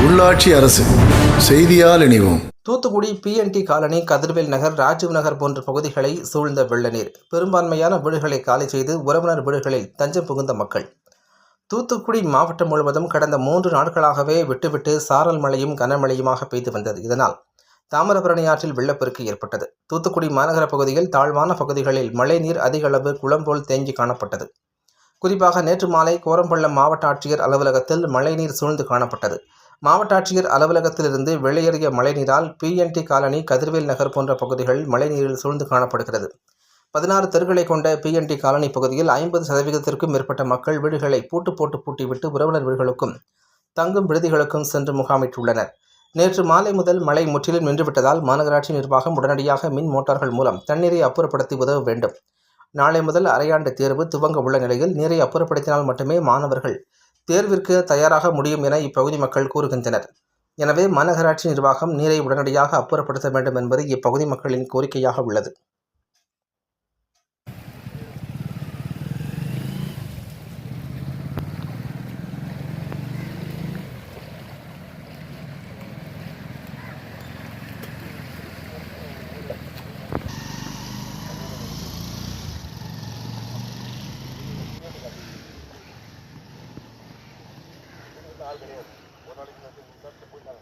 உள்ளாட்சி அரசு செய்தியால் இணைவோம். தூத்துக்குடி PNT காலனி, கதிர்வேல் நகர், ராஜீவ் நகர் போன்ற பகுதிகளை சூழ்ந்த வெள்ள நீர். பெரும்பான்மையான வீடுகளை காலி செய்து உறவினர் வீடுகளில் தஞ்சம் புகுந்த மக்கள். தூத்துக்குடி மாவட்டம் முழுவதும் கடந்த 3 நாட்களாகவே விட்டுவிட்டு சாரல் மழையும் கனமழையுமாக பெய்து வந்தது. இதனால் தாமிரபரணி ஆற்றில் வெள்ளப்பெருக்கு ஏற்பட்டது. தூத்துக்குடி மாநகர பகுதியில் தாழ்வான பகுதிகளில் மழைநீர் அதிக அளவு குளம் போல் தேங்கி காணப்பட்டது. குறிப்பாக நேற்று மாலை கோரம்பள்ளம் மாவட்ட ஆட்சியர் அலுவலகத்தில் மழைநீர் சூழ்ந்து காணப்பட்டது. மாவட்ட ஆட்சியர் அலுவலகத்திலிருந்து வெளியேறிய மழைநீரால் PNT காலனி, கதிர்வேல் நகர் போன்ற பகுதிகள் மழைநீரில் சூழ்ந்து காணப்படுகிறது. 16 தெருக்களை கொண்ட PNT காலனி பகுதியில் 50% மேற்பட்ட மக்கள் வீடுகளை பூட்டிவிட்டு உறவினர் வீடுகளுக்கும் தங்கும் விடுதிகளுக்கும் சென்று முகாமிட்டுள்ளனர். நேற்று மாலை முதல் மழை முற்றிலும் நின்றுவிட்டதால் மாநகராட்சி நிர்வாகம் உடனடியாக மின் மோட்டார்கள் மூலம் தண்ணீரை அப்புறப்படுத்தி உதவ வேண்டும். நாளை முதல் அரையாண்டு தேர்வு துவங்க உள்ள நிலையில் நீரை அப்புறப்படுத்தினால் மட்டுமே மாணவர்கள் தேர்விற்கு தயாராக முடியும் என இப்பகுதி மக்கள் கூறுகின்றனர். எனவே மாநகராட்சி நிர்வாகம் நீரை உடனடியாக அப்புறப்படுத்த வேண்டும் என்பது இப்பகுதி மக்களின் கோரிக்கையாக உள்ளது. ஆள் கிடையாது. ஒரு நாளைக்கு போயிட்டாங்க.